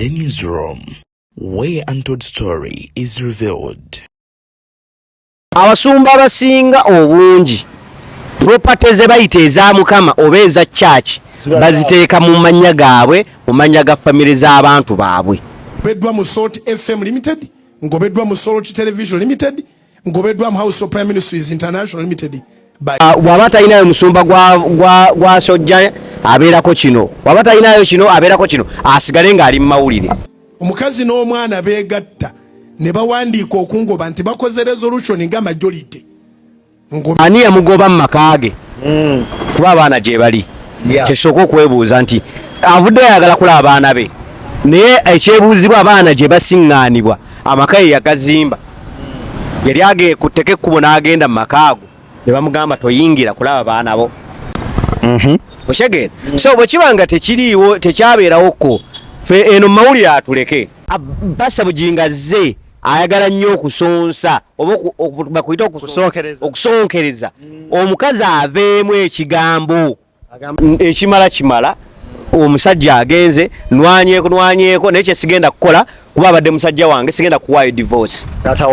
The newsroom, where untold story is revealed. Abasumba abasinga obungi properties ebayita eza Mukama oba eza church baziteeka mu mannya gaabwe, mu mannya ga family z'abantu baabwe. Ngobeddwa mu Salt FM Limited, ngobeddwa mu Salt Television Limited, ngobeddwa mu House of Prime Ministers International Limited. Waba talinayo musumba gwa sojja abeerako kino, waba talinayo kino abeerako kino, asigale ng'ali mu mawulire. Omukazi n'omwana beegatta ne bawandiika okungoba nti bakoze resolution nga majority. Ani yamugoba mu maka ge? Kuba abaana gye bali. Kyesooka okwebuuza nti avuddeyo ayagala kulaba abaana be, naye ekyebuuzibwa abaana gye basiŋŋaanibwa amaka ye yagazimba. Yali agekutteko ekkubo n'agenda mu maka ago ne bamugamba toyingira kulaba abaana bo. Okyegera? So bwe kiba nga tekiriiwo, tekyabeerawoko, ffe eno mu mawulire atuleke. Bassa Bugingo azze ayagala nnyo okusonsa oba bakuyita okusonkereza omukazi aveemu ekigambo ekimala kimala, omusajja agenze nwanyeeko naye kye sigenda kukola kuba abadde musajja wange, sigenda kuwaayo divorce. Taata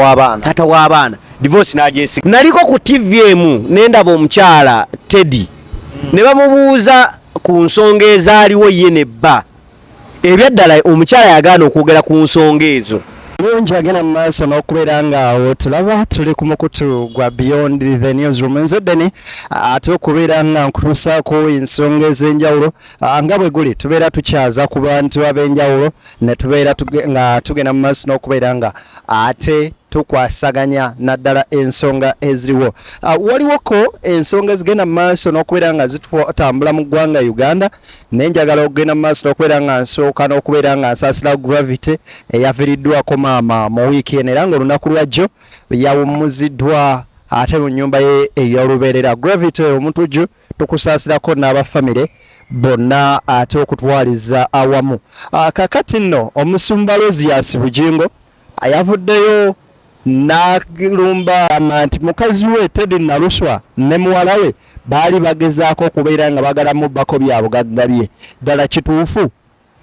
w'abaana divorce n'agyesiga. Naliko ku TV emu nendaba omukyala Teddy ne bamubuuza ku nsonga ezaaliwo ye ne bba. Ebyaddala omukyala yagaana okwogera ku nsonga ezo. Bulungi agenda mu maaso n'okubeera ng'awo tulaba tuli ku mukutu gwa Beyond the Newsroom. Nze Deni ate okubeera nga nkutuusaako ensonga ez'enjawulo nga bwe guli tubeera tukyaza ku bantu ab'enjawulo ne tubeera nga tugenda mu maaso n'okubeera nga ate tukwasaganya naddala ensonga eziriwo. Waliwoko ensonga ezigenda mu maaso n'okubeera nga zitambula mu ggwanga Uganda, naye njagala okugenda mu maaso n'okubeera nga nsooka n'okubeera nga nsaasira Gravity eyaviiriddwako maama mu wiiki eno era ng'olunaku lwajjo yawummuziddwa ate mu nnyumba ye ey'olubeerera. Gravity omutujju tukusaasirako n'abafamire bonna ate okutwaliza awamu. Kakati nno omusumba Rosias Bugingo ayavuddeyo n'alumba nti mukazi we Teddy Naluswa ne muwala we baali bagezaako okubeera nga bagala mubbako byabugagga bye. Ddala kituufu?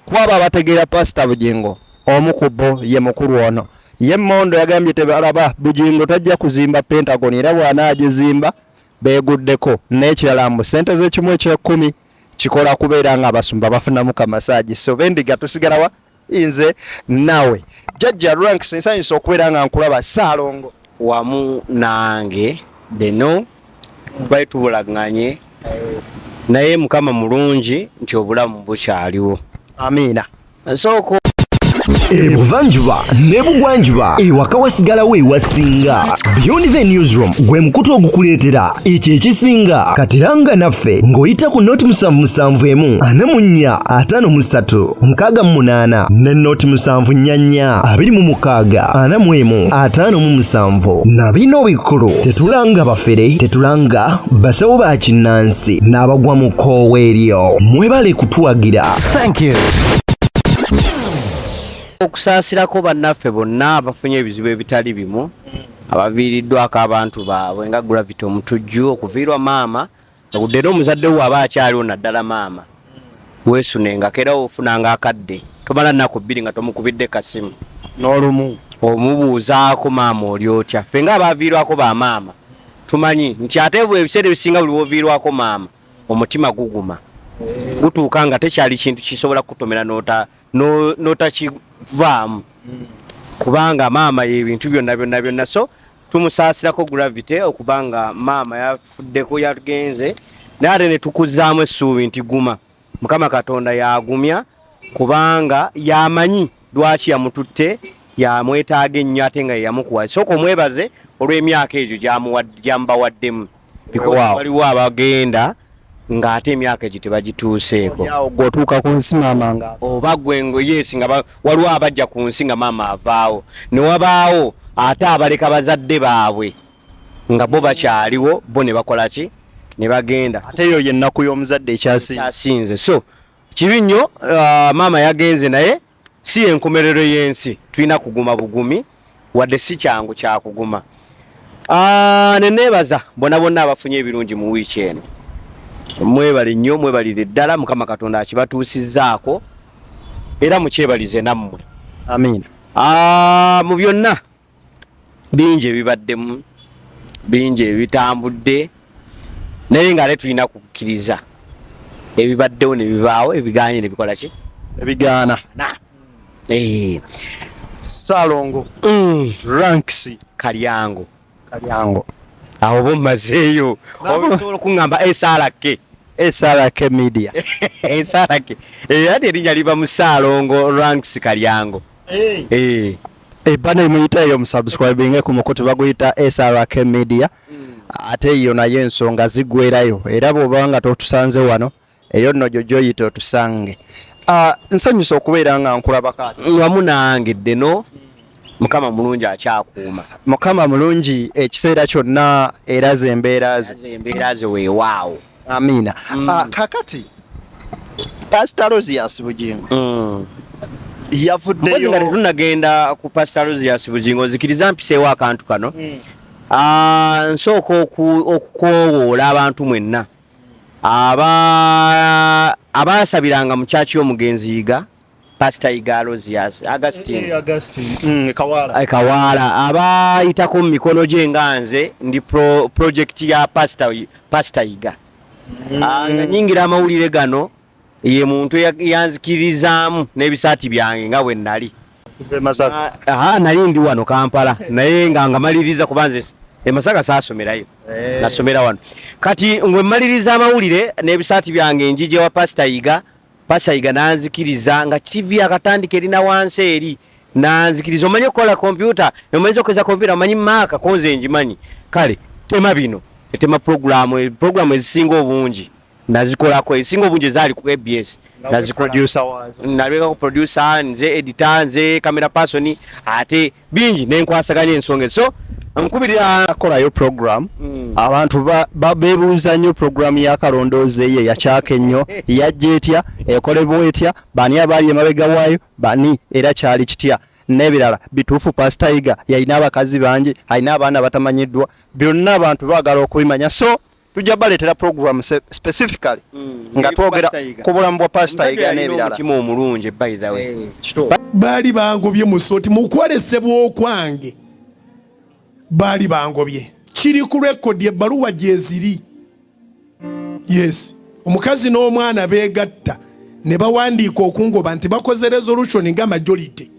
Kwaba abategeera Pastor Bugingo omu ku bo ye mukulu ono. Ye Mondo yagambye tebalaba Bugingo tajja kuzimba Pentagon era bw'anaagizimba beeguddeko. N'ekirala mbu ssente z'ekimu eky'ekkumi kikola kubeera nga abasumba bafunamu kamasaagi. So bendiga tusigalawa inze nawe. Jajja Ranks nsanyusa okubeera nga nkulaba Saalongo wamu nange deno bali tubulaganye naye Mukama mulungi nti obulamu bukyaliwo. Amiina. Nsoko Ebuvanjuba nebugwanjuba ewaka wasigalawo ewasinga. Beyond the Newsroom gwe mukutu ogukuleetera ekyo ekisinga. Katiranga naffe ng'oyita ku noti 771 44 53 ne noti 744 26 41 na bino bikulu tetulanga bafere, tetulanga basawo ba kinnansi n'abagwa mu koowa eryo. Mwebale kutuwagira. Thank you. Okusaasirako bannaffe bonna abafunye ebizibu ebitali bimu abaviiriddwako abantu baabwe nga Gravity omutujju, okuviirwa maama okudde era omuzadde wo aba akyaliwo naddala maama weesunenga kera ofunanga akadde tomala nnaku 2 nga tomukubidde kasimu n'olumu omubuuzaako maama oli otya. Ffe nga abaaviirwako ba maama tumanyi nti ate bwe ebiseera ebisinga buli wooviirwako maama omutima guguma gutuuka nga tekyali kintu kisobola kukutomera n'otakivaamu kubanga maama y'ebintu byonna. So tumusaasirako Gravity okubanga maama yafuddeko yagenze naye ate ne tukuzaamu essuubi nti guma. Mukama Katonda yagumya kubanga yamanyi lwaki yamututte, yamwetaaga ennyo ate nga yeyamukuwa. Sooka omwebaze olw'emyaka egyo gy'amubawaddemu. Waliwo abagenda ng'ate emyaka egyo tebagituuseeko. Gw'otuuka ku nsi maama nga oba gwe ngo yes nga waliwo abajja ku nsi nga maama avaawo ne wabaawo ate abaleka bazadde baabwe nga bo bakyaliwo bo ne bakola ki ne bagenda. Ate eyo y'ennaku y'omuzadde ekyasinze. So kibi nnyo maama yagenze naye si enkomerero y'ensi, tulina kuguma bugumi wadde si kyangu kya kuguma. Ne neebaza bonna abafunye ebirungi mu wiiki eno. Mwebali nnyo, mwebalire ddala Mukama Katonda akibatuusizzaako era mukyebalize nammwe. Amina. Mu byonna bingi ebibaddemu, bingi ebitambudde, naye nga tulina kukkiriza ebibaddewo ne bibaawo, ebiganye ne bikola ki? Ebigaana. Salongo. Ranks. Kalyango. Awo bommazeeyo. Osobola okuŋŋamba SRK Media. SRK. Ate erinnya liva mu Salongo Ranks Kalyango. Bana muyitayo musubscribing ku mukutu baguyita SRK Media. Ate yo nayo ensonga zigwerayo era bw'oba nga totusanze wano eyo nno jojoyita otusange. Nsanyusa okubeera nga nkulaba kati wamu nange ddeno. Mukama mulungi akyakuuma. Mukama mulungi ekiseera kyonna era zembeera ze weewaawo. Amina. Kakati Pastor Rosias Bugingo yavuddeyo nga tetunnagenda ku Pastor Rosias Bugingo, nzikiriza mpiseewo akantu kano. Nsooka okukoowoola abantu mwenna abaasabiranga mu kyaki y'omugenzi Yiga, Pastor Yiga Rosias Augustine Kawaala, abayitako mu mikono gye nga nze ndi project ya Pastor Yiga. Nga nyingira amawulire gano ye muntu yanzikirizaamu n'ebisaati byange nga bwe nali. Nali ndi wano Kampala naye nga maliriza kuba nze Masaka saasomerayo. Nasomera wano. Kati ngwe maliriza amawulire n'ebisaati byange njije wa Pastor Yiga nanzikiriza nga TV akatandika erina wansi eri nanzikiriza omanyi okukola computer, omanyi okweza computer, omanyi Mac konze njimanyi. Kale tema bino, tema program ezisinga obungi nazikolako, ezisinga obungi zaali ku ABS. Naleka ku producer, nze editor, nze camera person, ate bingi nenkwasaganya ensonga. So nkubirira akolayo program abantu beebuuza nnyo program ya kalondooze ye yakyaka ennyo yajja etya ekolebwa etya bani abaali emabega waayo bani era kyali kitya n'ebirala bituufu. Pastor Yiga yalina abakazi bangi, alina abaana batamanyiddwa, byonna abantu baagala okubimanya. So tujja baleetera program specifically nga twogera ku bulamu bwa Pastor Yiga n'ebirala. Mutima omulungi by the way. Baali bangobye mu sooti mu kwolesebwa okwange. Baali bangobye kiri ku record ebbaluwa gyeziri. Yes, omukazi n'omwana beegatta ne bawandiika okungoba nti bakoze resolution nga majority.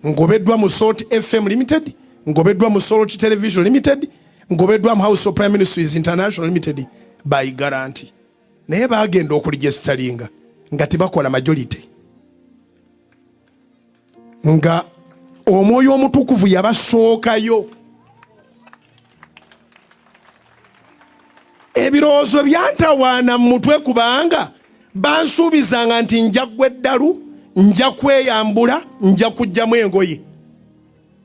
Ngobeddwa mu Salt FM Limited, ngobeddwa mu Salt Television Limited, ngobeddwa mu House of Prime Ministers International Limited by guarantee. Naye baagenda okuligestalinga nga tibakola majority. Nga omwoyo omutukuvu yabasookayo. Ebirowoozo byantawaana mu mutwe kubanga bansuubizanga nti nja gweddalu, nja kweyambula, nja kujjamu engoye.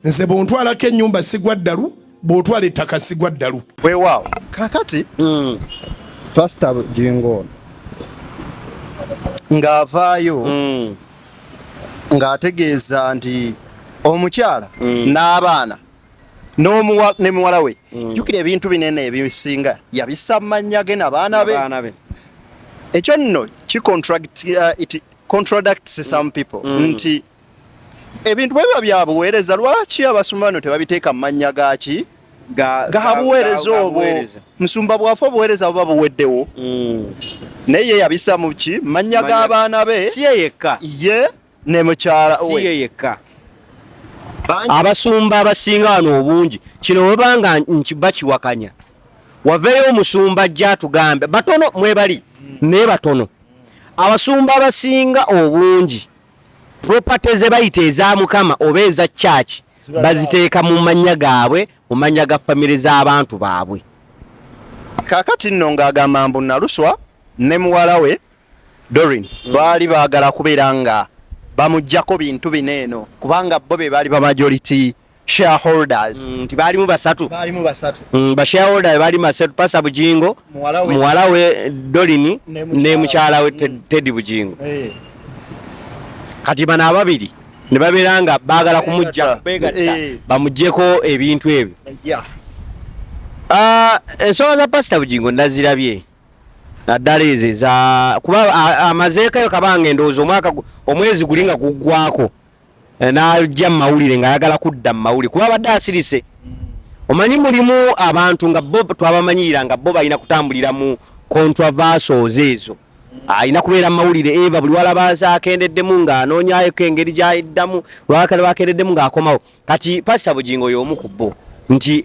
Nze bw'ontwalako ennyumba sigwa ddalu, bw'otwala ettaka sigwa ddalu. Weewaawo kakati Pastor Bugingo ng'avaayo ng'ategeeza nti omukyala n'abaana ne muwala we jjukira ebintu binene ebisinga yabissa mu mannya ge n'abaana be. Ekyo nno it contradicts some people nti ebintu bwe biba bya buweereza lwaki abasumba bano tebabiteeka mu mannya gaki ga buweereza obwo. Musumba bwafa obuweereza buba buweddewo naye yabissa mu ki mannya g'abaana be si yekka ye ne mukyala we. Si yekka abasumba abasinga wano obungi kino webanga bakiwakanya waveeyo omusumba ajja tugambe batono mwebali naye batono. Abasumba abasinga obungi property ze bayita eza Mukama oba eza church baziteeka mu mannya gaabwe, mu mannya ga famire z'abantu baabwe. Kakati nno ng'agamba mbu Naluswa ne muwala we Doreen baali baagala kubeera nga bamujjako bintu bineeno kubanga bo be baali ba majority shareholders. Nti baalimu basatu. Ba shareholders baali basatu, Pastor Bugingo, muwala we Doreen ne mukyala we Teddy Bugingo. Kati bano ababiri ne babeera nga baagala kumujja beegatta bamuggyeko ebintu ebyo. Ensonga za Pastor Bugingo nazirabye naddala ezo za kuba amazeekayo kabanga endowooza omwaka omwezi gulinga guggwako n'ajja mu mawulire ng'ayagala kudda mu mawulire kuba abadde asirise. Omanyi mulimu abantu nga bo twabamanyira nga bo balina kutambulira mu controversials ezo. Alina kubeera mu mawulire eva buli walabaza akendeddemu ng'anoonyaayoko engeri gy'ayiddamu lwakale bakendeddemu ng'akomawo. Kati Pastor Bugingo y'omu ku bo nti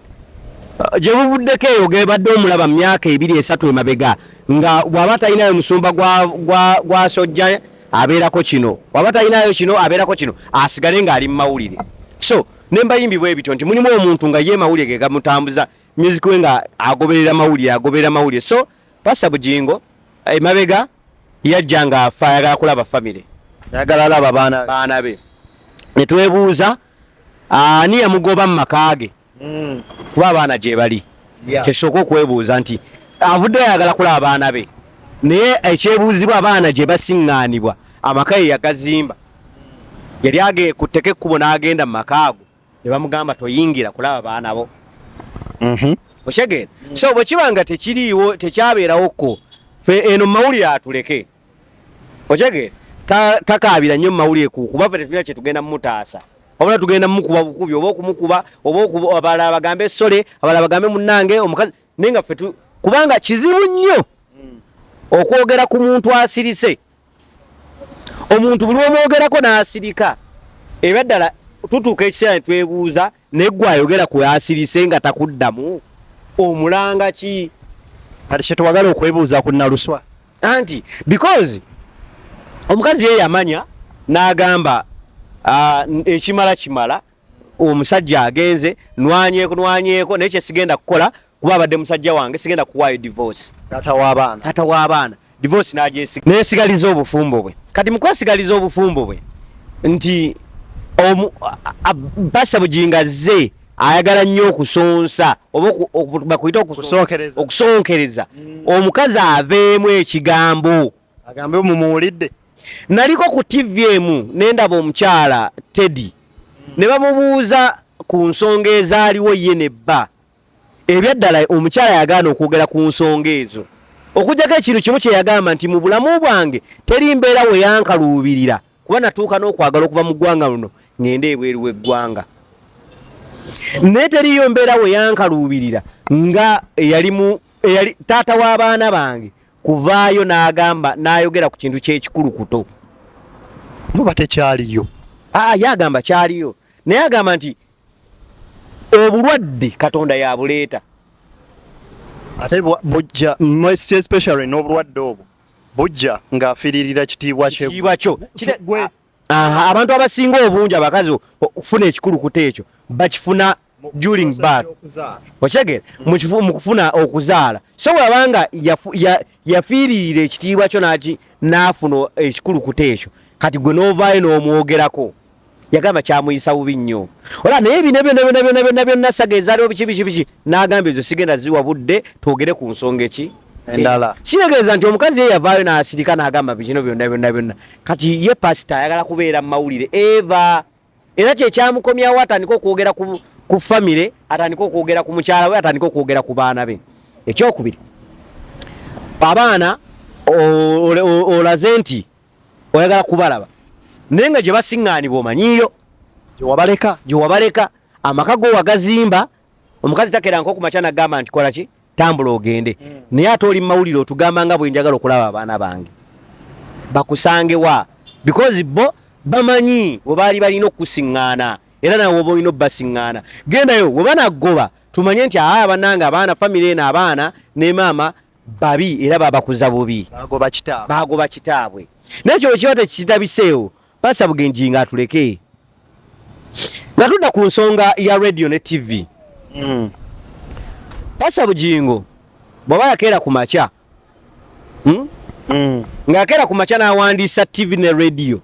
gye buvuddeko eyo gebadde omulaba mu myaka 2-3 emabega nga bw'aba talinayo musumba gwa sojja abeerako kino, bw'aba talinayo kino abeerako kino, asigale ng'ali mu mawulire. So nembayimbi bwe bityo nti mulimu omuntu nga ye mawulire ge gamutambuza music we nga agoberera mawulire. So Pastor Bugingo emabega yajja nga afa ayagala kulaba family, ayagala alaba baana be. Ne twebuuza ani yamugoba mu maka ge kuba abaana gye bali. Kyesooka okwebuuza nti avuddeyo ayagala kulaba abaana be, naye ekyebuuzibwa abaana gye basiŋŋaanibwa amaka ye yagazimba. Yali agekutteko ekkubo n'agenda mu maka ago ne bamugamba toyingira kulaba baana bo. Okitegeera? So bwe kiba nga tekiriiwo tekyabeerawokko fe eno mu mawulire atuleke. Okitegeera? Takaabira nnyo mu mawulire kuba fe tetulina kye tugenda mumutaasa. Obona tugenda mukuba bukubi oba okumukuba oba abalala bagambe essole abalala bagambe munnange omukazi naye nga ffe kubanga kizibu nnyo okwogera ku muntu asirise. Omuntu buli omwogerako n'asirika ebyadala tutuuka ekiseera ne twebuuza naye gwe ayogera ku asirise nga takuddamu omulanga ki? Kati kye twagala okwebuuza ku Naluswa anti because omukazi ye yamanya n'agamba ekimala omusajja agenze nwanyeeko naye kye sigenda kukola kuba abadde musajja wange sigenda kuwaayo divorce. Taata w'abaana divorce n'agyesiga neesigaliza obufumbo bwe. Kati mu kwesigaliza obufumbo bwe nti Pastor Bugingo azze ayagala nnyo okusonsa oba bakuyita okusonkereza omukazi aveemu ekigambo agambe mumuwulidde. Naliko ku TV emu nendaba omukyala Teddy ne bamubuuza ku nsonga ezaaliwo ye ne bba. Ebyaddala omukyala yagaana okwogera ku nsonga ezo okujjako ekintu kimu kye yagamba nti mu bulamu bwange teri mbeera we yankaluubirira kuba natuuka n'okwagala okuva mu ggwanga luno ngende ebweru w'eggwanga. Naye teriyo mbeera we yankaluubirira nga eyali taata w'abaana bange kuvaayo n'agamba n'ayogera ku kintu ky'ekikulukuto. Muba tekyaliyo. Yagamba kyaliyo naye agamba nti obulwadde Katonda yabuleeta. Ate bujja especially n'obulwadde obwo bujja ng'afiiririra kitiibwa kyo. Abantu abasinga obungi abakazi okufuna ekikulukuto ekyo bakifuna during birth. Okitegeera? Mu kufuna okuzaala. So bw'abanga yafiiririra ekitiibwa kyo n'afuna ekikulukuto ekyo kati gwe n'ovaayo n'omwogerako yagamba kyamuyisa bubi nnyo. Ola naye bino byonna saga ezaaliwo biki n'agamba ezo sigenda ziwa budde twogere ku nsonga endala. Kitegeeza nti omukazi ye yavaayo n'asirika n'agamba bino byonna kati ye pasita ayagala kubeera mu mawulire eva era kye kyamukomyawo atandika okwogera ku famire, atandika okwogera ku mukyala we, atandika okwogera ku baana be. Ekyokubiri abaana olaze nti oyagala kubalaba naye nga gye basiŋŋaanibwa omanyiyo gye wabaleka amaka go wagazimba. Omukazi takera nko ku makya n'agamba nti kola ki tambula ogende naye ate oli mu mawulire otugamba nga bwe njagala okulaba abaana bange bakusange wa because bo bamanyi bwe baali balina okusiŋŋaana era nawe oba olina obbasiŋŋaana. Gendayo bwe banagoba tumanye nti bannange abaana famire eno abaana ne maama babi era babakuza bubi bagoba kitaabwe. Nekyo kiba tekitabiseewo Pastor Bugingo atuleke nga tudda ku nsonga ya radio ne TV. Pastor Bugingo bw'aba yakeera ku makya ng'akeera ku makya n'awandiisa TV ne radio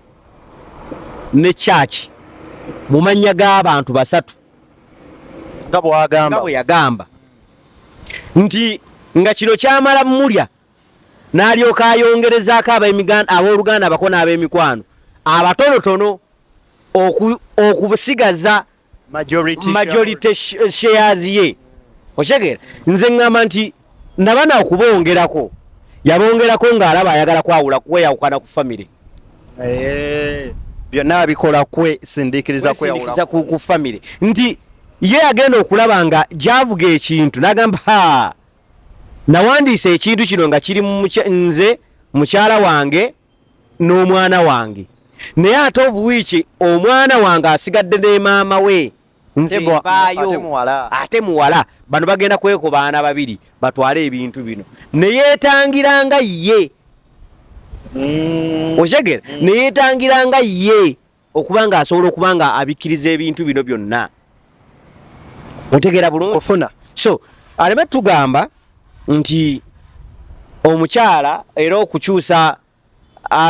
ne church mu mannya g'abantu basatu nga bwe yagamba nti nga kino kyamala mulya n'alyoka ayongerezaako abooluganda abako n'ab'emikwano abatonotono okusigaza majority shares ye. Okitegeera? Nze ngamba nti nabana okubongerako yabongerako ng'alaba ayagala kweyawukana ku famire. Byonna abikola sindiikiriza kweyawula ku famire nti ye agenda okulaba nga gy'avuga ekintu n'agamba nawandiisa ekintu kino nga kiri nze mukyala wange n'omwana wange naye ate obuwiiki omwana wange asigadde ne maama we nze mpaayo ate muwala bano bagenda kweko baana babiri batwale ebintu bino neyeetangiranga ye otegera neyeetangiranga ye okubanga asobola okubanga abikkiriza ebintu bino byonna otegera bulungi kufuna so aleme tugamba nti omukyala era okukyusa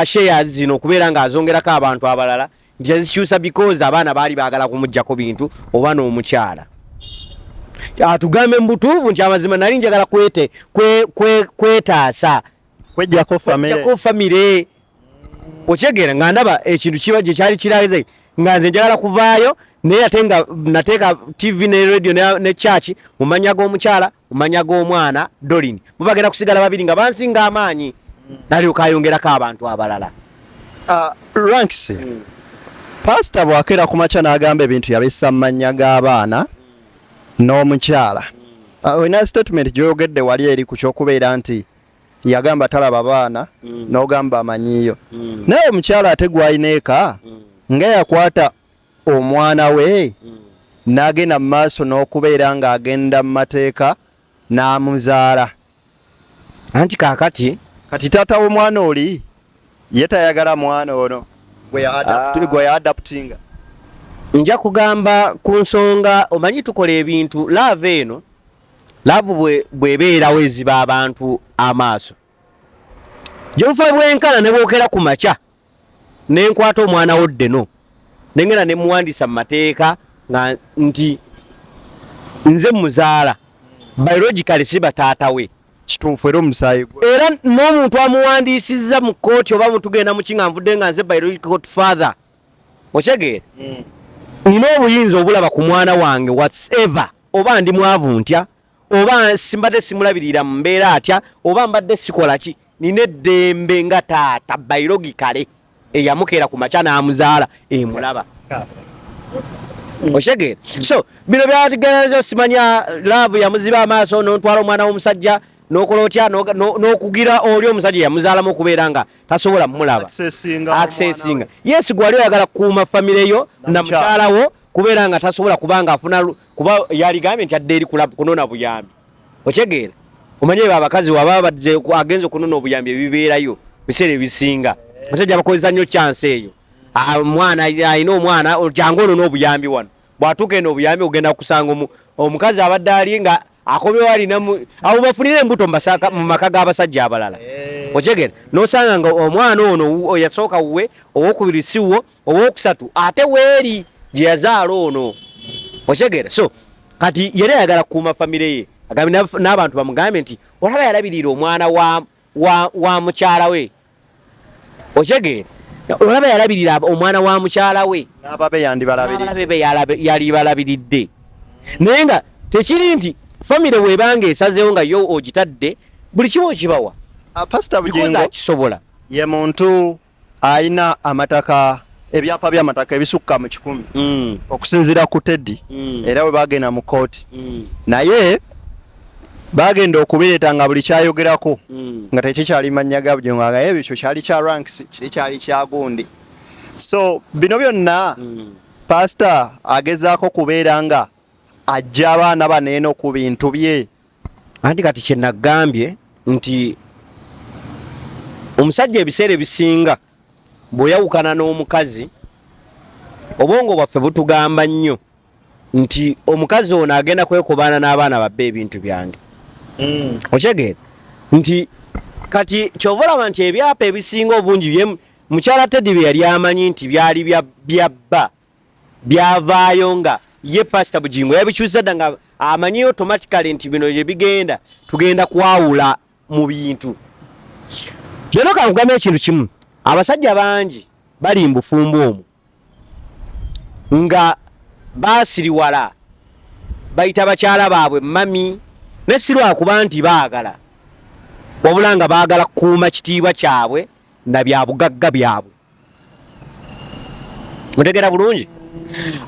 shares zino okubeera nga azongerako abantu abalala nti azikyusa because abaana baali baagala kumuggyako bintu oba n'omukyala atugambe mu butuufu nti amazima nali njagala kwetaasa kwejjako famire okyegera nga ndaba ekintu kiba gye kyali kiraze nga nze njagala kuvaayo naye ate nga nateeka TV ne radio ne church mu mannya g'omukyala mu mannya g'omwana Dolin mubagenda kusigala babiri nga bansinga amaanyi nalyoka ayongerako abantu abalala. Ranks pastor bw'akeera ku makya n'agamba ebintu yabissa mu mannya g'abaana n'omukyala. Olina statement gy'oyogedde wali eri ku ky'okubeera nti yagamba talaba baana n'ogamba amanyiyo naye omukyala ate gw'alina eka nga yakwata omwana we n'agenda mu maaso n'okubeera ng'agenda mu mateeka n'amuzaala anti kaakati kati taata w'omwana oli ye tayagala mwana ono gwe ya-adaptinga. Nja kugamba ku nsonga omanyi tukola ebintu love eno love bwebeerawo eziba abantu amaaso gyebufa bwenkana ne bwokera ku makya nenkwata omwana woddeno nengenda ne muwandiisa mu mateeka nga nti nze muzaala biologically siba taata we kituufu era omusaayi gwe era n'omuntu amuwandiisizza mu kooti oba mutugenda mu kinga nvudde nga nze biological father okyegeera nina obuyinza obulaba ku mwana wange whatever oba ndi mwavu ntya oba simbadde simulabirira mu mbeera atya oba mbadde sikola ki nina eddembe nga taata biologically eyamukeera ku makya n'amuzaala emulaba okyegeera so bino byatigerezo simanya love yamuziba amaaso n'ontwala omwana w'omusajja n'okola otya n'okugira oli omusajja yamuzaalamu okubeera nga tasobola mumulaba accessinga yes gwali oyagala kukuuma famire yo na mukyalawo kubeera nga tasobola kubanga afuna kuba yaligambye nti adde eri kunona buyambi okyegeera omanye abakazi waba badde agenza okunona obuyambi ebibeerayo biseera ebisinga musajja bakozesa nnyo chance eyo omwana alina omwana jangu ono n'obuyambi wano bw'atuuka eno obuyambi ogenda kusanga omukazi abadde ali nga akomyewo alina abo bafunire embuto mu maka g'abasajja abalala okyegeera n'osanga nga omwana ono yasooka wuwe owokubiri siwo owokusatu ate weeri gye yazaala ono okyegeera so kati yali ayagala kukuuma famire ye agambe n'abantu bamugambe nti olaba yalabirira omwana wa mukyala we okyegeera olaba yalabirira omwana wa mukyala we n'ababe yali balabiridde naye nga tekiri nti famire bwebanga esazeewo nga yo ogitadde buli kiba okibawa pastor Bugingo kisobola ye muntu ayina amataka ebyapa by'amataka ebisukka mu 10 okusinziira ku Teddy era we bagenda mu kooti naye bagenda okubireeta nga buli kyayogerako nga tekikyali mannya ga Bugingo nga ebyo kyali kya Ranks kiri kyali kya gundi so bino byonna pastor agezaako kubeera nga ajja abaana baneeno ku bintu bye anti kati kye nagambye nti omusajja ebiseera ebisinga bw'oyawukana n'omukazi obwongo bwaffe butugamba nnyo nti omukazi ono agenda kwekobaana n'abaana babbe ebintu byange okyegeera nti kati kyova olaba nti ebyapa ebisinga obungi mukyala Teddy bye yali amanyi nti byali byabba byavaayo nga ye Pastor Bugingo yabikyusa dda nga amanyi automatically nti bino gye bigenda tugenda kwawula mu bintu lero kankugamba ekintu kimu abasajja bangi bali mbufumbo omwo nga basiriwala bayita bakyala baabwe mami nesirwa kuba nti baagala wabula nga baagala kukuuma kitiibwa kyabwe na bya bugagga byabwe. Mutegera bulungi?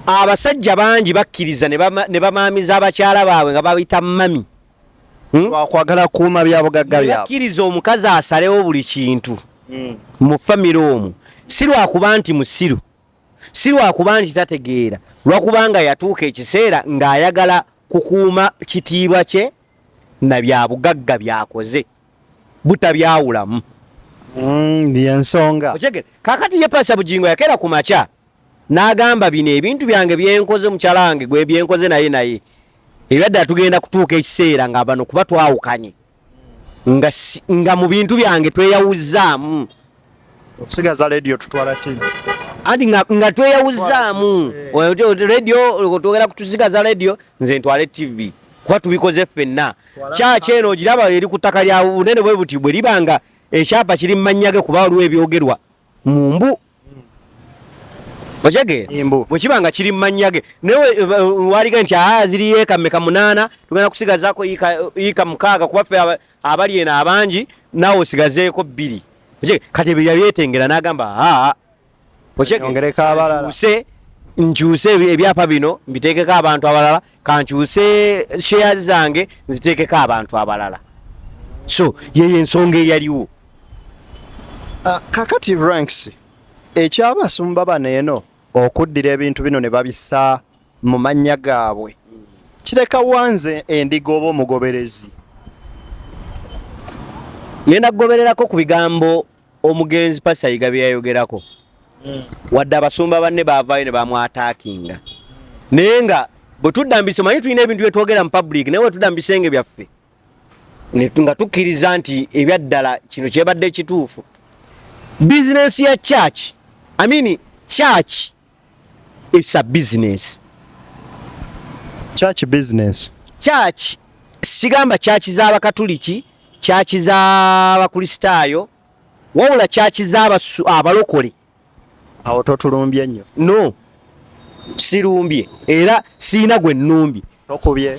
Abasajja bangi bakkiriza ne bamaamiza abakyala baabwe nga babita mami. Wakwagala kuuma bya bugagga byabwe. Bakkiriza omukazi asalewo buli kintu mu famire omwo, si lwakuba nti musiru, si lwakuba nti tategeera, lwakubanga yatuuka ekiseera ng'ayagala kukuuma kitiibwa kye na bya bugagga byakoze butabyawulamu. Byensonga. Kakati ye Pastor Bugingo yakeera ku makya n'agamba bino ebintu byange byenkoze mukyala wange gwe byenkoze naye ebadde tugenda kutuuka ekiseera nga bano kuba twawukanye nga mu bintu byange tweyawuzzaamu. Okusigaza radio tutwala TV. Andi nga tweyawuzzaamu. Radio twogera kutusigaza radio nze ntwale TV. Kuba tubikoze ffenna. Kyaki eno ogiraba eri ku ttaka lya bunene bwe buti bwe libanga ekyapa kiri mu mannya ge kuba waliwo ebyogerwa mu mbu. Ojegeera? Bwe kibanga kiri mu mannya ge. Naye waliga nti ziri yeeka mmeka 8 tugenda kusigazaako yiika 6 kuba ffe abali eno abangi naawe osigazeeko 2. Kati bwe yabyetengera n'agamba ongereko abalala. Nkyuse ebyapa bino mbiteekeko abantu abalala, kankyuse shares zange nziteekeko abantu abalala. So yeyo ensonga eyaliwo. Kakati ranks ekyabasumba bano eno okuddira ebintu bino ne babisa mu mannya gaabwe kireka wanze endiga oba omugoberezi. Ngenda kugobererako ku bigambo omugenzi Pasayiga bye yayogerako. Wadde abasumba banne baavaayo ne bamwataakinga. Naye nga bwe tuddambisa manyi tulina ebintu bye twogera mu public naye bwe tuddambisa enge byaffe nga tukkiriza nti ebyaddala kino kyebadde ekituufu. Business ya church, church is a business. Church business. Church sigamba church z'Abakatuliki, church z'Abakristaayo, wabula church z'abalokole. Awo totulumbye nnyo. No, sirumbye era siina gwe nnumbye. Tokubye.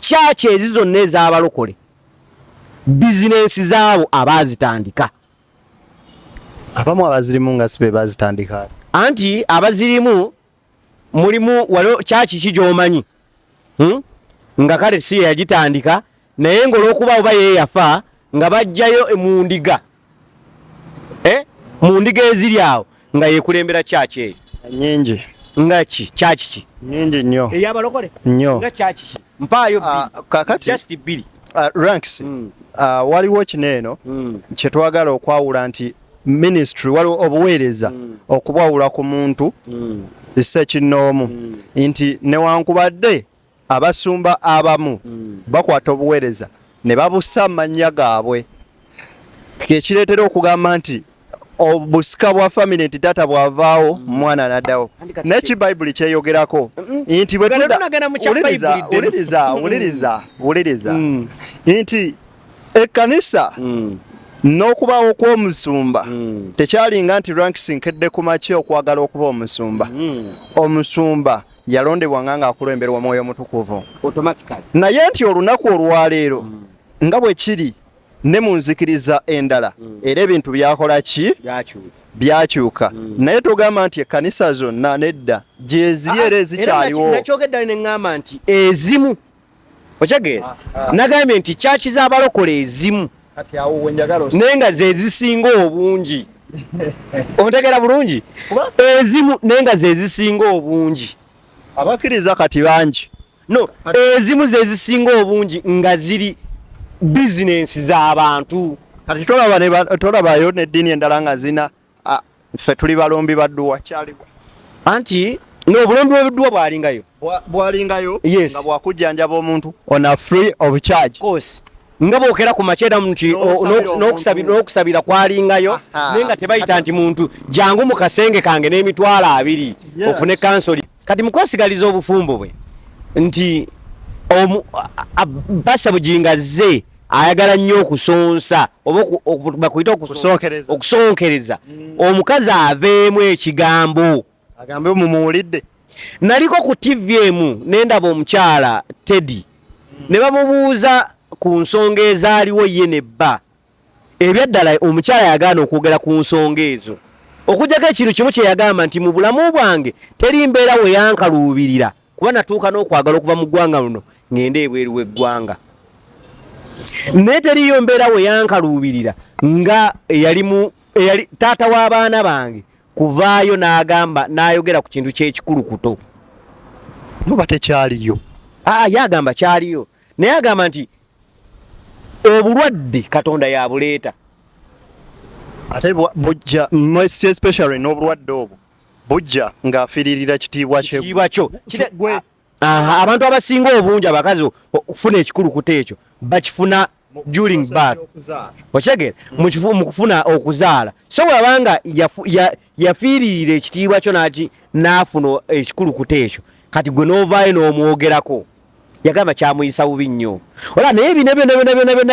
Church ezo zonna ez'abalokole business zaabo abaazitandika. Abamu abazirimu nga sibe bazitandika. Anti abazirimu mulimu waliwo church kijomanyi nga kale si yagitandika naye ng'olwokuba oba ye yafa nga bajjayo emundiga mundiga eziri awo nga yekulembera church eyo nyingi nga church ki nyingi nnyo ey'abalokole nnyo nga church ki mpaayo kakati just biri ranks waliwo kineeno kyetwagala okwawula nti ministry waliwo obuweereza okubwawula ku muntu sekinnoomu nti newankubadde abasumba abamu bakwata obuweereza ne babussa mannya gaabwe kekireetera okugamba nti obusika bwa family nti tata bwavaawo mwana naddawo neki bayibuli kyeyogerako nti wuliriza nti ekkanisa n'okubaawo kw'omusumba tekyalinga nti ranks nkedde ku makya okwagala okuba omusumba. Omusumba yalondebwa nga akulemberwa mwoyo mutukuvu naye nti olunaku olwaleero nga bwe kiri ne mu nzikiriza endala era ebintu byakola ki byakyuka naye tugamba nti ekkanisa zonna nedda gyeziri era ezikyaliwo. Nakyogedde ne ŋŋamba nti ezimu okyageera nagambye nti kyaki z'abalokole ezimu naye nga ze zisinga obungi. Ontegera bulungi? Ezimu naye nga ze zisinga obungi. Abakkiriza kati bangi. No, ezimu ze zisinga obungi nga ziri business z'abantu. Kati tolabayo n'eddiini endala nga zina ffe tuli balombi badduwa kyaliwo. Anti n'obulombi bw'ebidduwa bwalingayo yes. Nga bwakujjanjaba omuntu on a free of charge. Of course. Nga bookera ku makyera nti n'okusabira kwalingayo naye nga tebayita nti muntu jangu mu kasenge kange n'emitwalo 2 ofune kansoli. Kati mukwesigaliza obufumbo bwe nti Pastor Bugingo azze ayagala nnyo okusonsa oba bakuyita okusonkereza omukazi aveemu ekigambo agambe mumuwulidde. Naliko ku TV emu nendaba omukyala Teddy ne bamubuuza ku nsonga ezaaliwo ye ne bba ebyaddala omukyala yagaana okwogera ku nsonga ezo okujjako ekintu kimu kye yagamba nti mu bulamu bwange teri mbeera we yankaluubirira kuba natuuka n'okwagala okuva mu ggwanga luno ngende ebweru w'eggwanga naye teriyo mbeera we yankaluubirira nga eyali taata w'abaana bange kuvaayo n'agamba n'ayogera ku kintu ky'ekikulukuto nuba tekyaliyo yagamba kyaliyo naye agamba nti obulwadde Katonda yabuleeta ate bujja especially n'obulwadde obwo bujja ng'afiiririra kitiibwa kyo abantu abasinga obungi abakazi okufuna ekikulukuto ekyo bakifuna during birth okitegeera mu kufuna okuzaala so bw'abanga yafiiririra ekitiibwa kyo n'afuna ekikulukuto ekyo kati gwe n'ovaayo n'omwogerako yagamba kyamuyisa bubi nnyo ola naye bino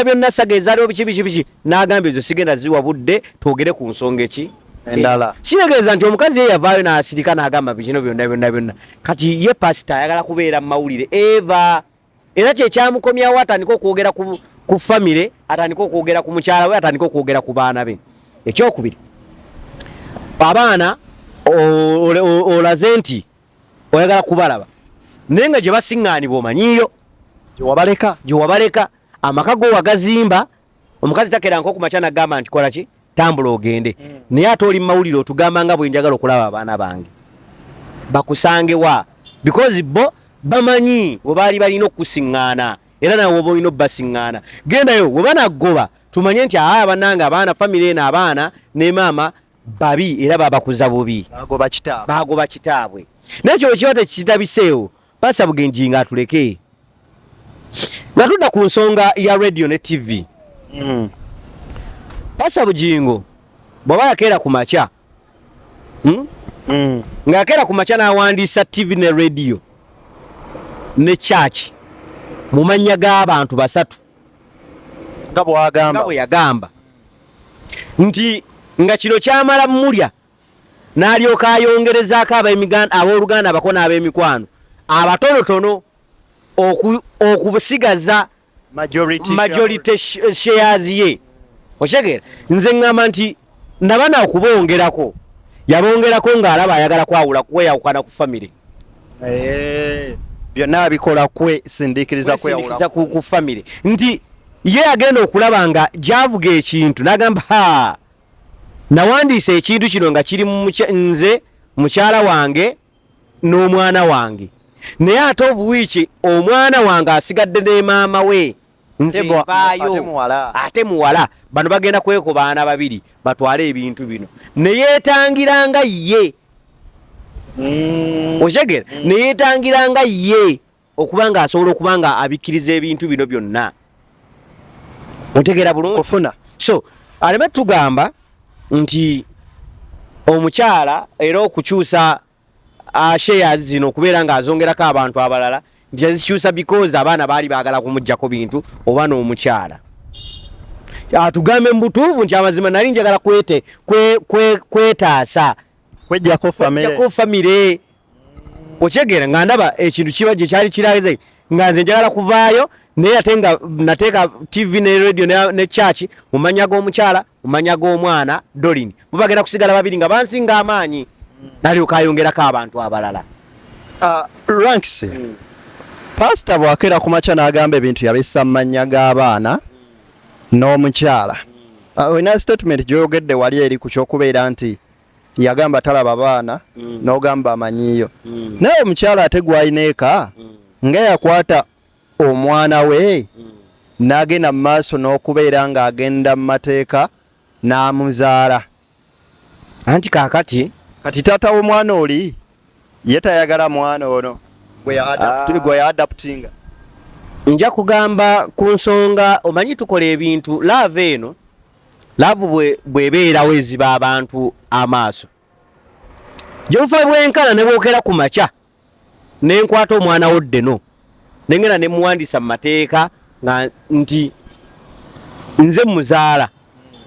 byonna saga ezaaliwo biki n'agamba ezo sigenda ziwa budde twogere ku nsonga eki endala kitegeeza nti omukazi ye yavaayo n'asirika n'agamba bikino byonna kati ye pasita ayagala kubeera mu mawulire eva era kyekyamukomyawo atandika okwogera ku famire atandika okwogera ku mukyala we atandika okwogera ku baana be ekyokubiri abaana olaze nti oyagala kubalaba naye nga gye basiŋŋaanibwa omanyiyo gyewabaleka amaka go wagazimba omukazi takeranga nko ku makya nagamba nti kola ki tambula ogende naye ate oli mu mawulire otugamba nga bwe njagala okulaba abaana bange bakusange wa because bo bamanyi bwe baali balina okusiŋŋaana era nawe oba olina obbasiŋŋaana gendayo bwe banagoba tumanye nti bannange abaana famire eno abaana ne maama babi era babakuza bubi bagoba kitaabwe nekyo ekiba tekitabiseewo Pasa Bugenji nga atuleke nga tudda ku nsonga ya radio ne TV Pasa Bugingo bw'aba yakeera ku makya nga yakeera ku makya n'awandiisa TV ne radio ne church mu mannya g'abantu basatu nga bwe yagamba nti nga kino kyamala mulya n'alyoka ayongerezaako abooluganda abako n'ab'emikwano abatonotono okusigaza majority shares ye okyegera nze ngamba nti nabana okubongerako yabongerako ng'alaba ayagala kweyawukana ku famire byonna abikola sindiikiriza kweyawula ku famire nti ye agenda okulaba nga gyavuga ekintu n'agamba nawandiisa ekintu kino nga kiri nze mukyala wange n'omwana wange naye ate obuwiiki omwana wange asigadde ne maama we nze vaayo ate muwala bano bagenda kweko baana babiri batwale ebintu bino neyeetangiranga ye okyegera neyeetangiranga ye okuba nga asobola okuba nga abikkiriza ebintu bino byonna otegeera bulungi kufuna so aleme tugamba nti omukyala era okukyusa shares zino okubeera nga azongerako abantu abalala nti azikyusa because abaana baali baagala kumuggyako bintu oba n'omukyala atugambe mu butuufu nti amazima nali njagala kwetaasa kwejjako famire okyegera nga ndaba ekintu kiba gye kyali kirageze nga nze njagala kuvaayo naye ate nga nateeka TV ne radio ne church mu mannya g'omukyala mu mannya g'omwana Dolin bo bagenda kusigala babiri nga bansinga amaanyi nalyoka ayongerako abantu abalala ranks pastor bw'akeera ku makya n'agamba ebintu yabissa mu mannya g'abaana n'omukyala olina statement gy'oyogedde wali eri ku ky'okubeera nti yagamba talaba baana n'ogamba amanyiyo naye omukyala ate gw'alina eka nga yakwata omwana we n'agenda mu maaso n'okubeera ng'agenda mu mateeka n'amuzaala anti kaakati kati taata w'omwana oli ye tayagala mwana ono gwe ya-adaptinga nja kugamba ku nsonga omanyi tukola ebintu love eno love bwebeerawo eziba abantu amaaso gyebufa bwenkana ne bwokera ku makya nenkwata omwana woddeno nengena nemuwandiisa mu mateeka nti nze muzaala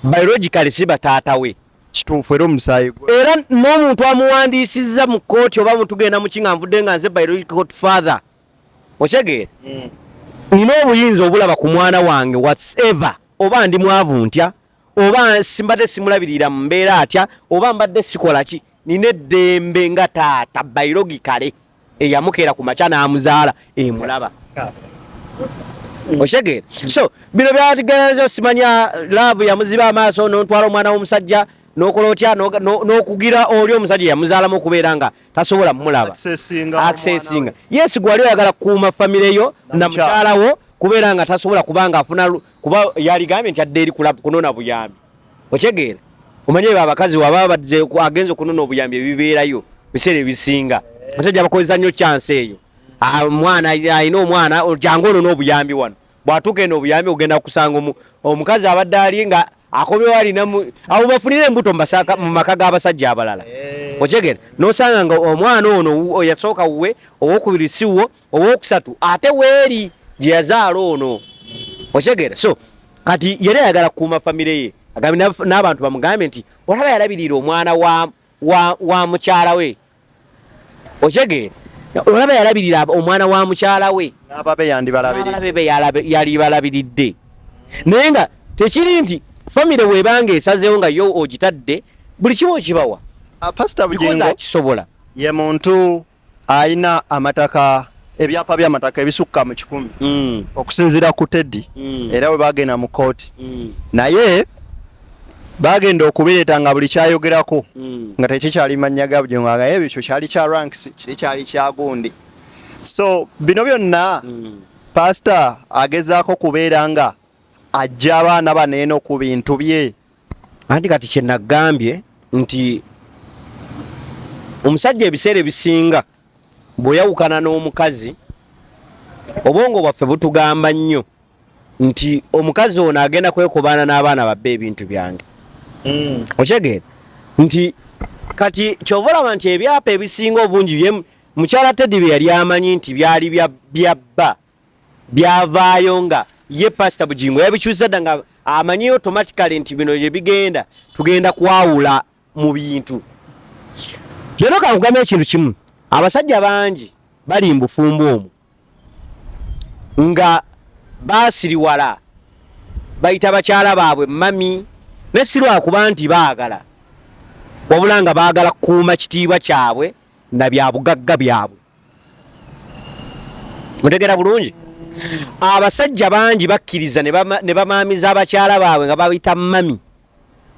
biologically siba taata we kituufu era omusaayi gwe era n'omuntu amuwandiisizza mu kooti oba mutugenda mu kinga nvudde nga nze biological father okyegeera nina obuyinza obulaba ku mwana wange whatever oba ndi mwavu ntya oba simbadde simulabirira mu mbeera atya oba mbadde sikola ki nina eddembe nga taata biologically eyamukeera ku makya n'amuzaala emulaba oshegere so bino byatigerezo simanya love yamuziba amaaso n'otwala omwana w'omusajja n'okola otya n'okugira oli omusajja yamuzaalamu okubeera nga tasobola mumulaba accessinga yes gwali oyagala kukuuma famire yo na mukyalawo kubeera nga tasobola kubanga afuna kuba yaligambye nti adde eri kunona buyambi okyegera omanye abakazi waba badde agenza okunona obuyambi ebibeerayo biseera ebisinga abasajja bakozesa nnyo chance eyo omwana alina omwana jangu ono n'obuyambi wano bw'atuuka eno obuyambi ogenda kusanga omukazi abadde ali nga akomyewo alina abo bafunire embuto mu maka g'abasajja abalala okyegera n'osanga nga omwana ono yasooka wuwe owokubiri si wo owokusatu ate weeri gye yazaala ono okyegera so kati yali ayagala kukuuma famire ye agambe n'abantu bamugambe nti olaba yalabirira omwana wa mukyala we okyegera olaba yalabirira omwana wa mukyala we n'ababe yali balabiridde naye nga tekiri nti famire weebanga esazeewo nga yo ogitadde buli kiba okibawa Pastor Bugingo kisobola ye muntu ayina amataka ebyapa by'amataka ebisukka mu 10 okusinzira ku Teddy era we bagenda mu kooti naye bagenda okubireeta nga buli kyayogerako nga tekikyali mannya ga Bugingo nga ebyo kyali kya ranks kiri kyali kya gundi so bino byonna pastor agezaako kubeera nga ajja abaana baneeno ku bintu bye anti kati kye nagambye nti omusajja ebiseera ebisinga bw'oyawukana n'omukazi obwongo bwaffe butugamba nnyo nti omukazi ono agenda kwekobaana n'abaana babbe ebintu byange okyegeera nti kati kyova olaba nti ebyapa ebisinga obungi mukyala Teddy bye yali amanyi nti byali byabba byavaayo nga ye Pastor Bugingo yabikyusa dda nga amanyi automatically nti bino gye bigenda tugenda kwawula mu bintu lero kankugamba ekintu kimu abasajja bangi bali mbufumbo omwo nga basiriwala bayita bakyala baabwe mami nesirwa kuba nti baagala wabula nga baagala kukuuma kitiibwa kyabwe na bya bugagga byabwe mutegera bulungi abasajja bangi bakkiriza ne bamaamiza abakyala baabwe nga babita mami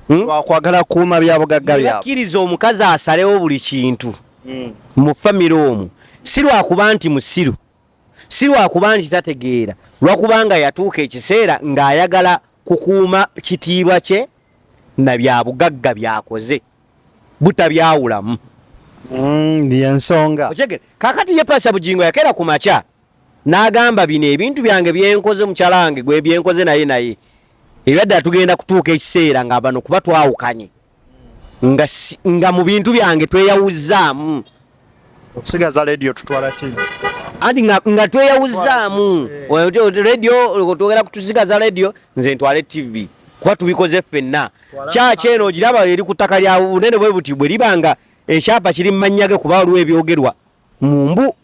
wakwagala kuuma bya bugagga byabwe bakkiriza omukazi asalewo buli kintu mu famire omwo si lwakuba nti musiru si lwakuba nti tategeera lwakubanga yatuuka ekiseera ng'ayagala kukuuma kitiibwa kye na bya bugagga byakoze butabyawulamu byensonga kakati ye Pastor Bugingo yakeera ku makya n'agamba bino ebintu byange byenkoze mukyala wange gwe byenkoze naye ebyadde tugenda kutuuka ekiseera nga bano kuba twawukanye nga mu bintu byange tweyawuzzaamu okusigaza radio tutwala TV andi nga tweyawuzzaamu radio twogera kutusigaza radio nze ntwale TV kuba tubikoze ffenna kyaki eno ogiraba eri ku ttaka lya bunene bwe buti bwe libanga ekyapa kiri mu mannya ge kuba waliwo ebyogerwa mu mbu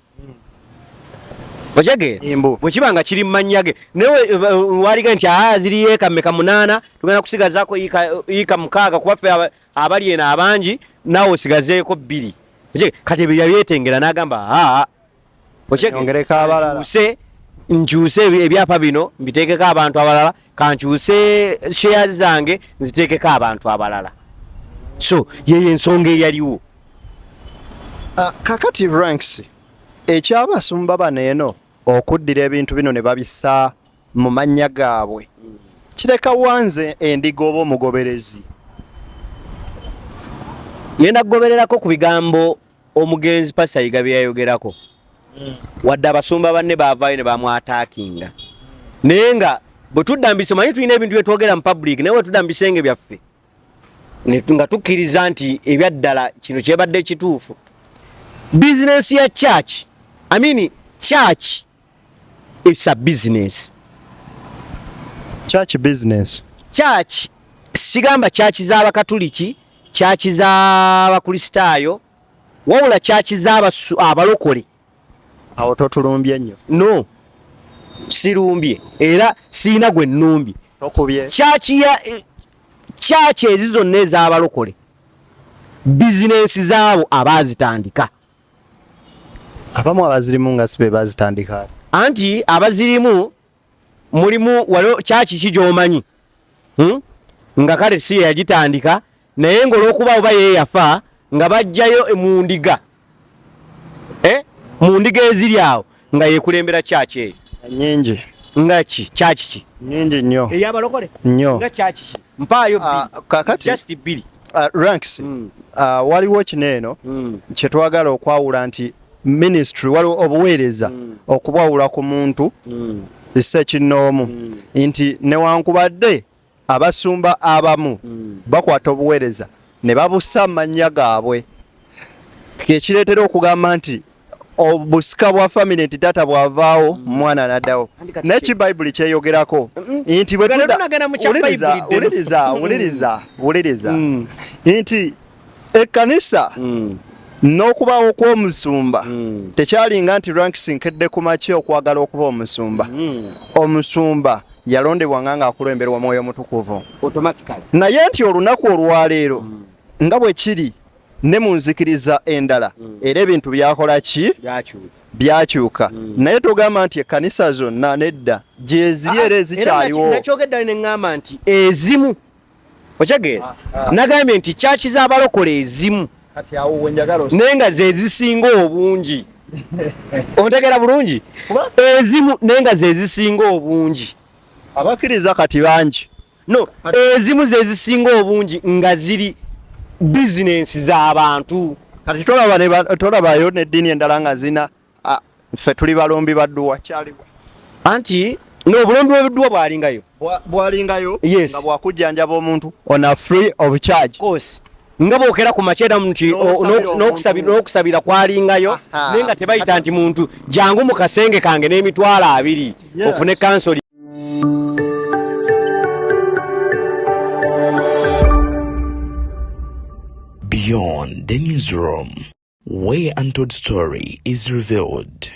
okyegera bwe kiba nga kiri mu mannya ge naye waliga nti ziri yeeka mmeka 8 tugenda kusigazaako yiika 6 kuba ffe abali eno abangi naawe osigazeeko 2 kati ebyo yabyetengera n'agamba nkyuse ebyapa bino mbiteekeko abantu abalala kankyuse shares zange nziteekeko abantu abalala so yeyo ensonga eyaliwo kakati ranks ekyabasumba baneeno okuddira ebintu bino ne babisa mu mannya gaabwe kireka wanze endiga oba omugoberezi ngenda kugobererako ku bigambo omugenzi Pasayiga bye yayogerako wadde abasumba banne baavaayo ne bamwataakinga naye nga bwe tuddambisa omanyi tulina ebintu bye twogera mu public naye bwe tuddambisa enge byaffe nga tukkiriza nti ebyaddala kino kyebadde kituufu bizinesi ya church church is a business church sigamba church z'abakatuliki church z'abakristaayo wabula church z'abalokole awo totulumbye nnyo no sirumbye era siina gwe nnumbye. Okubye. Kyaki ezo zonna ez'abalokole bizinensi zaabo abaazitandika. Abamu abazirimu nga sibe bazitandika. Anti abazirimu mulimu waliwo kyaki ki gy'omanyi nga kale si yagitandika naye ng'olw'okuba oba yeeyafa nga bajjayo mu ndiga mu ndiga eziri awo nga yeekulembera kyaki eyo Nyingi. nga kyaki ki Nyingi nnyo. ey'abalokole Nnyo. nga kyaki ki mpaayo kakati just bbiri. Ranks waliwo kino eno kye twagala okwawula nti ministry waliwo obuweereza okubwawula ku muntu ssekinnoomu nti newankubadde abasumba abamu bakwata obuweereza ne babussa mu mannya gaabwe ekireetera okugamba nti obusika bwa family nti taata bwavaawo mwana naddawo neki bayibuli kyeyogerako nti wuliriza nti ekkanisa n'okubaawo kw'omusumba tekyalinga nti Ranks nkedde ku makya okwagala okuba omusumba. Omusumba yalondebwa nga ng'akulemberwa Mwoyo Mutukuvu naye nti olunaku olwaleero nga bwe kiri ne mu nzikiriza endala era ebintu byakola ki byakyuka naye togamba nti ekkanisa zonna nedda gyeziri era ezikyaliwo. Nakyogedda ne ŋŋamba nti ezimu okyegeera nagambye nti kyaki z'abalokole ezimu naye nga ze zisinga obungi. Ontegeera bulungi? Ezimu naye nga ze zisinga obungi. Abakkiriza kati bangi. No, ezimu ze zisinga obungi nga ziri bizinensi z'abantu. Kati tolabayo n'eddiini endala nga zina ffe tuli balombi badduwa kyaliwo. Anti n'obulombi bw'ebidduwa bwalingayo yes. Nga bwakujjanjaba omuntu on a free of charge. Course. Nga bookera ku makyera nti n'okusabira kwalingayo naye nga tebayita nti muntu jangu mu kasenge kange n'emitwalo 2 ofune kansoli. Beyond the newsroom, where untold story is revealed.